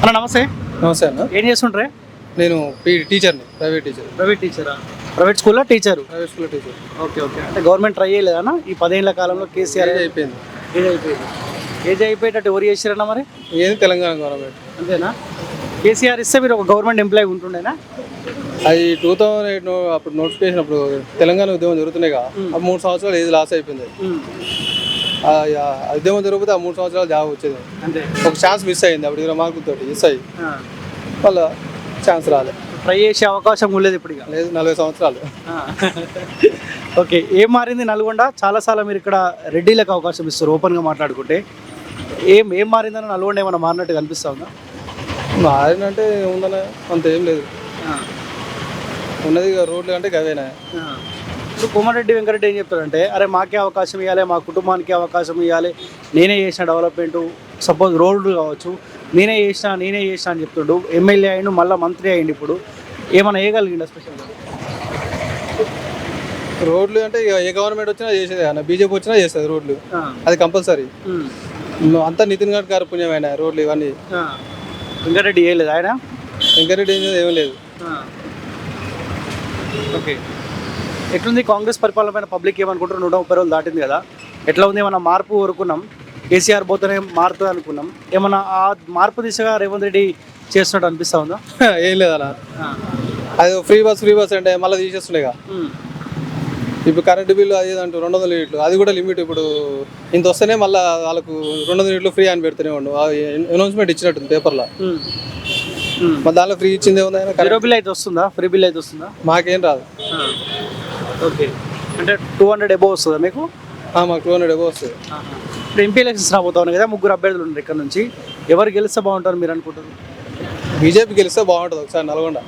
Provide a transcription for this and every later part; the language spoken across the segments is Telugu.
అన్న నమస్తే. నమస్తే అన్న. ఏం చేస్తుంటారే? నేను టీచర్ని, ప్రైవేట్ టీచర్. ప్రైవేట్ టీచరా? ప్రైవేట్ స్కూల్లో టీచరు? ప్రైవేట్ స్కూల్లో టీచర్. Okay okay. అంటే గవర్నమెంట్ ట్రై చేయలేదన్న ఈ 10 ఏళ్ల కాలంలో? కేసీఆర్ అయిపోయింది. ఏజ్ అయిపోయేటట్టు ఎవరు చేసిరన్నా మరి? ఏది తెలంగాణ గవర్నమెంట్ అంతేనా? కేసీఆర్ ఇస్తే మీరు ఒక గవర్నమెంట్ ఎంప్లాయీ ఉంటుండేనా? అది 2008 అప్పుడు నోటిఫికేషన్ అప్పుడు తెలంగాణ ఉద్యమం జరుగుతున్నాయి కదా, ఆ 3 సంవత్సరాలు ఏది లాస్ అయిపోయింది. ఆ ఉద్యమం జరిగిపోతే ఆ 3 సంవత్సరాలు జాబ్ వచ్చేది. అంతే. ఒక ఛాన్స్ మిస్ అయింది అప్పుడు 20 మార్కుల తోటి మిస్ అయ్యి వాళ్ళ ఛాన్స్ రాలేదు. ట్రై చేసే అవకాశం ఉండలేదు ఇప్పుడు ఇక? లేదు, 40 సంవత్సరాలు. ఓకే. ఏం మారింది నల్గొండ? చాలాసార్లు మీరు ఇక్కడ రెడ్డిలకు అవకాశం ఇస్తారు ఓపెన్గా మాట్లాడుకుంటే. ఏం మారిందని నల్గొండ ఏమైనా మారినట్టు కనిపిస్తా ఉందా? మారినంటే ఉందనే అంత ఏం లేదు. ఉన్నది రోడ్లు అంటే గవేనా. ఇప్పుడు కోమటిరెడ్డి వెంకరెడ్డి ఏం చెప్తారంటే, అరే మాకే అవకాశం ఇవ్వాలి, మా కుటుంబానికి అవకాశం ఇవ్వాలి, నేనే చేసిన డెవలప్మెంట్, సపోజ్ రోడ్లు కావచ్చు, నేనే చేసిన అని చెప్తుండు. ఎమ్మెల్యే అయ్యిండు, మళ్ళీ మంత్రి అయ్యిండు. ఇప్పుడు ఏమైనా వేయగలిగిండు స్పెషల్గా? రోడ్లు అంటే ఏ గవర్నమెంట్ వచ్చినా చేసేది అన్న, బీజేపీ వచ్చినా చేస్తుంది రోడ్లు, అది కంపల్సరీ. అంతా నితిన్ గడ్కరీ పుణ్యమైన రోడ్లు ఇవన్నీ. వెంకరెడ్డి చేయలేదు ఆయన? వెంకరెడ్డి ఏమీ లేదు. ఓకే. ఎట్లుంది కాంగ్రెస్ పరిపాలన పైన పబ్లిక్ ఏమనుకుంటారు? 130 రోజులు దాటింది కదా, ఎట్లా ఉంది? ఏమన్నా మార్పు కోరుకున్నాం, కేసీఆర్ పోతేనే మారుతుంది అనుకున్నాం, ఏమన్నా ఆ మార్పు దిశగా రేవంత్ రెడ్డి చేస్తున్నట్టు అనిపిస్తా ఉందా? ఏం లేదు అలా. అది ఫ్రీ బస్ అంటే మళ్ళీ తీసేస్తుండే. ఇప్పుడు కరెంటు బిల్లు అది అంటూ 200 యూనిట్లు, అది కూడా లిమిట్. ఇప్పుడు ఇంత వస్తేనే మళ్ళీ వాళ్ళకు 200 యూనిట్లు ఫ్రీ అని పెడుతూనే ఉండు. అనౌన్స్మెంట్ ఇచ్చినట్టుంది పేపర్లో. మరి దానిలో ఫ్రీ ఇచ్చింది ఏముంది? జీరో బిల్ అయితే వస్తుందా? ఫ్రీ బిల్ అయితే వస్తుందా? మాకేం రాదు. ఓకే. అంటే 200 అబోవ్ వస్తుందా మీకు? మాకు 200 అబోవ్ వస్తుంది. ఇప్పుడు ఎంపీ ఎలక్షన్స్ రాబోతా ఉన్నాయి కదా, 3 అభ్యర్థులు ఉన్నారు ఇక్కడ నుంచి. ఎవరు గెలిస్తే బాగుంటారు మీరు అనుకుంటారు? బీజేపీ గెలిస్తే బాగుంటుంది. ఒకసారి నల్గొండ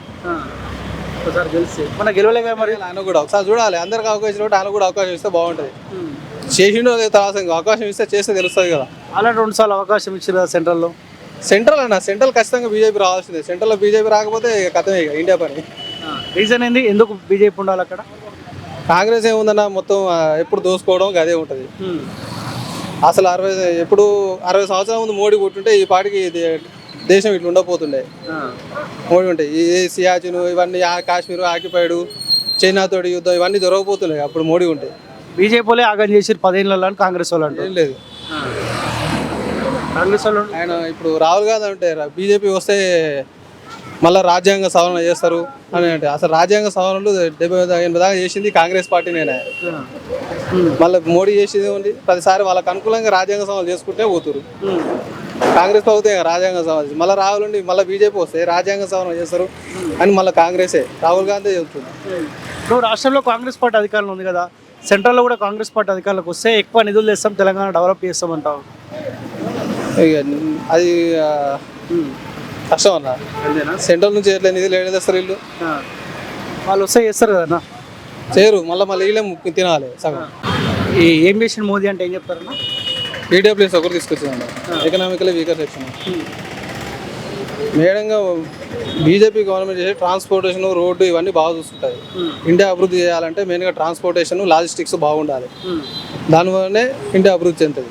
ఒకసారి గెలిస్తే మన గెలవలేక మరి ఆయన కూడా ఒకసారి చూడాలి. అందరికి అవకాశం ఇచ్చినప్పుడు ఆయన కూడా అవకాశం ఇస్తే బాగుంటుంది. చేసిండో తర్వాత అవకాశం ఇస్తే చేస్తే తెలుస్తుంది కదా. అలా 2 సార్లు అవకాశం ఇచ్చారు కదా సెంట్రల్లో. సెంట్రల్ ఖచ్చితంగా బీజేపీ రావాల్సిందే. సెంట్రల్లో బీజేపీ రాకపోతే కథమే ఇక ఇండియా పని. రీజన్ ఏంది ఎందుకు బీజేపీ ఉండాలి అక్కడ? కాంగ్రెస్ ఏముందన్న, మొత్తం ఎప్పుడు దోసుకోవడం అదే ఉంటుంది. అసలు 60 సంవత్సరాల ముందు మోడీ కొట్టుంటే ఈ పాటికి దేశం ఇట్లా ఉండకపోతుండే. మోడీ ఉంటే ఈ సియాచిన్ ఇవన్నీ, కాశ్మీర్ ఆక్యుపైడ్, చైనాతోటి యుద్ధం ఇవన్నీ జరగకపోతున్నాయి అప్పుడు మోడీ ఉంటే. బీజేపీ వాళ్ళే ఆగం చేసి 10 ఏళ్ళలో అని కాంగ్రెస్ వాళ్ళు అంటే ఏం లేదు. కాంగ్రెస్ వాళ్ళు ఆయన ఇప్పుడు రాహుల్ గాంధీ అంటే బీజేపీ వస్తే మళ్ళీ రాజ్యాంగ సవరణ చేస్తారు అని అంటే, అసలు రాజ్యాంగ సవరణలు 70-80 దాకా చేసింది కాంగ్రెస్ పార్టీనే. మళ్ళీ మోడీ చేసేది ఉంది. ప్రతిసారి వాళ్ళకి అనుకూలంగా రాజ్యాంగ సవరణ చేసుకుంటే పోతురు. కాంగ్రెస్ ప్రభుత్వం రాజ్యాంగ సవరణ, మళ్ళీ రాహుల్ ఉండి మళ్ళీ బీజేపీ వస్తే రాజ్యాంగ సవరణ చేస్తారు అని మళ్ళీ కాంగ్రెసే, రాహుల్ గాంధీ చెబుతుంది. ఇప్పుడు రాష్ట్రంలో కాంగ్రెస్ పార్టీ అధికారంలో ఉంది కదా, సెంట్రల్లో కూడా కాంగ్రెస్ పార్టీ అధికారులకు వస్తే ఎక్కువ నిధులు తెస్తాం, తెలంగాణ డెవలప్ చేస్తామంటాం. ఇక అది కష్టం అన్న. సెంట్రల్ నుంచి ఎట్లా నిధులు ఏడేస్తారు వీళ్ళు? వాళ్ళు వస్తే చేస్తారు కదన్నా. చేయరు. మళ్ళీ వీళ్ళే తినాలి సగం. ఏం చేసిన మోదీ అంటే ఏం చెప్తారన్నా? ఈడబ్ల్యూఎస్ ఒకటి తీసుకొచ్చిందన్న, ఎకనామికలీ వీకర్ సెక్షన్. మేడంగా బీజేపీ గవర్నమెంట్ చేసే ట్రాన్స్పోర్టేషన్, రోడ్డు ఇవన్నీ బాగా చూస్తుంటుంది. ఇండియా అభివృద్ధి చేయాలంటే మెయిన్గా ట్రాన్స్పోర్టేషన్, లాజిస్టిక్స్ బాగుండాలి. దానివల్లనే ఇండియా అభివృద్ధి చెందుతుంది.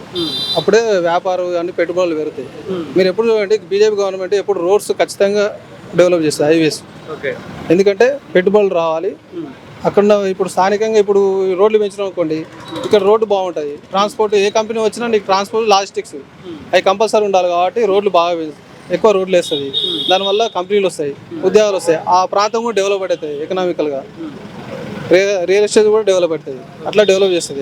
అప్పుడే వ్యాపారం ఇవన్నీ పెట్టుబడులు పెరుగుతాయి. మీరు ఎప్పుడు చూడండి, బీజేపీ గవర్నమెంట్ ఎప్పుడు రోడ్స్ ఖచ్చితంగా డెవలప్ చేస్తుంది, హైవేస్. ఎందుకంటే పెట్టుబడులు రావాలి అక్కడ. ఇప్పుడు స్థానికంగా ఇప్పుడు రోడ్లు పెంచడం అనుకోండి, ఇక్కడ రోడ్డు బాగుంటుంది. ట్రాన్స్పోర్ట్ ఏ కంపెనీ వచ్చినా నీకు ట్రాన్స్పోర్ట్, లాజిస్టిక్స్ అవి కంపల్సరీ ఉండాలి. కాబట్టి రోడ్లు బాగా ఎక్కువ రోడ్లు వేస్తుంది. దానివల్ల కంపెనీలు వస్తాయి, ఉద్యోగాలు వస్తాయి. ఆ ప్రాంతం కూడా డెవలప్ అవుతుంది ఎకనామికల్గా. రియల్ ఎస్టేట్ కూడా డెవలప్ అవుతుంది. అట్లా డెవలప్ చేస్తుంది.